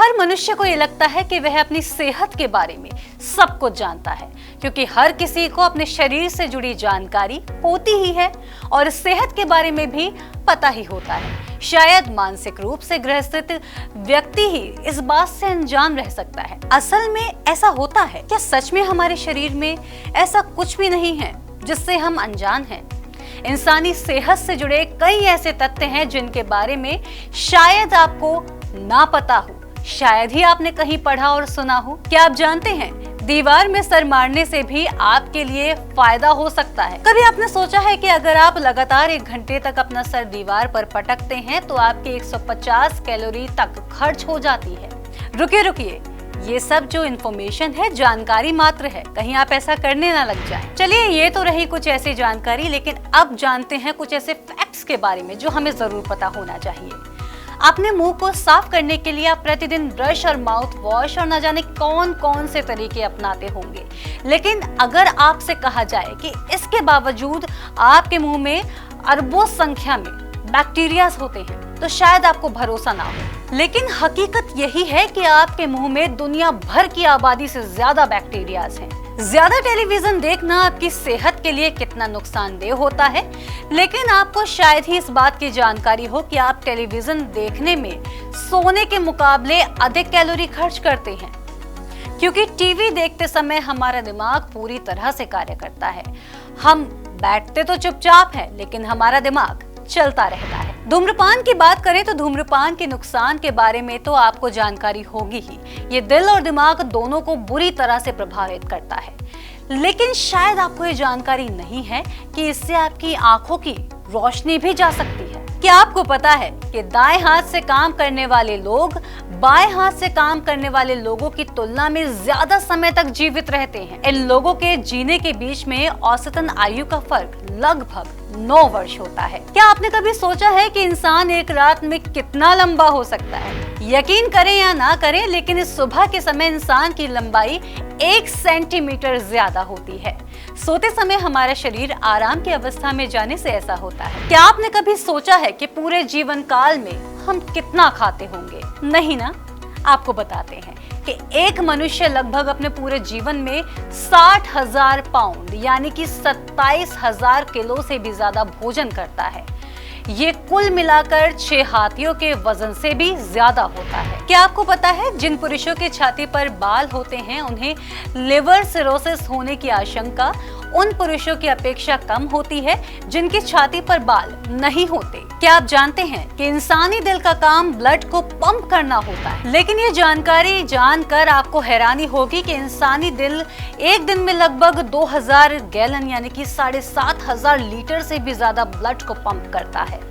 हर मनुष्य को ये लगता है कि वह अपनी सेहत के बारे में सब कुछ जानता है, क्योंकि हर किसी को अपने शरीर से जुड़ी जानकारी होती ही है और सेहत के बारे में भी पता ही होता है। शायद मानसिक रूप से ग्रसित व्यक्ति ही इस बात से अनजान रह सकता है। असल में ऐसा होता है क्या? सच में हमारे शरीर में ऐसा कुछ भी नहीं है जिससे हम अनजान हैं। इंसानी सेहत से जुड़े कई ऐसे तथ्य हैं जिनके बारे में शायद आपको ना पता हो, शायद ही आपने कहीं पढ़ा और सुना हो। क्या आप जानते हैं, दीवार में सर मारने से भी आपके लिए फायदा हो सकता है। कभी आपने सोचा है कि अगर आप लगातार 1 घंटे तक अपना सर दीवार पर पटकते हैं तो आपके 150 कैलोरी तक खर्च हो जाती है। रुकिए, ये सब जो इन्फॉर्मेशन है जानकारी मात्र है, कहीं आप ऐसा करने ना लग जाएं। चलिए, ये तो रही कुछ ऐसी जानकारी, लेकिन अब जानते हैं कुछ ऐसे फैक्ट्स के बारे में जो हमें जरूर पता होना चाहिए। अपने मुंह को साफ करने के लिए आप प्रतिदिन ब्रश और माउथ वॉश और न जाने कौन कौन से तरीके अपनाते होंगे, लेकिन अगर आपसे कहा जाए कि इसके बावजूद आपके मुंह में अरबों संख्या में बैक्टीरियाज होते हैं तो शायद आपको भरोसा ना हो। लेकिन हकीकत यही है कि आपके मुंह में दुनिया भर की आबादी से ज्यादा बैक्टीरियाज हैं। ज्यादा टेलीविजन देखना आपकी सेहत के लिए कितना नुकसानदेह होता है, लेकिन आपको शायद ही इस बात की जानकारी हो कि आप टेलीविजन देखने में सोने के मुकाबले अधिक कैलोरी खर्च करते हैं, क्योंकि टीवी देखते समय हमारा दिमाग पूरी तरह से कार्य करता है। हम बैठते तो चुपचाप हैं, लेकिन हमारा दिमाग चलता रहता है। धूम्रपान की बात करें तो धूम्रपान के नुकसान के बारे में तो आपको जानकारी होगी ही। ये दिल और दिमाग दोनों को बुरी तरह से प्रभावित करता है, लेकिन शायद आपको ये जानकारी नहीं है कि इससे आपकी आंखों की रोशनी भी जा सकती है। क्या आपको पता है कि दाएं हाथ से काम करने वाले लोग बाएं हाथ से काम करने वाले लोगों की तुलना में ज्यादा समय तक जीवित रहते हैं? इन लोगों के जीने के बीच में औसतन आयु का फर्क लगभग 9 वर्ष होता है। क्या आपने कभी सोचा है कि इंसान एक रात में कितना लंबा हो सकता है? यकीन करें या ना करें, लेकिन इस सुबह के समय इंसान की लंबाई 1 सेंटीमीटर ज्यादा होती है। सोते समय हमारा शरीर आराम की अवस्था में जाने से ऐसा होता है। क्या आपने कभी सोचा है कि पूरे जीवन काल में हम कितना खाते होंगे? नहीं ना? आपको बताते हैं कि एक मनुष्य लगभग अपने पूरे जीवन में 60,000 पाउंड यानी कि 27,000 किलो से भी ज्यादा भोजन करता है। ये कुल मिलाकर 6 हाथियों के वजन से भी ज्यादा होता है। क्या आपको पता है, जिन पुरुषों के छाती पर बाल होते हैं उन्हें लिवर सिरोसिस होने की आशंका उन पुरुषों की अपेक्षा कम होती है जिनकी छाती पर बाल नहीं होते। क्या आप जानते हैं कि इंसानी दिल का काम ब्लड को पंप करना होता है? लेकिन ये जानकारी जानकर आपको हैरानी होगी कि इंसानी दिल एक दिन में लगभग 2000 गैलन यानी कि 7,500 लीटर से भी ज्यादा ब्लड को पंप करता है।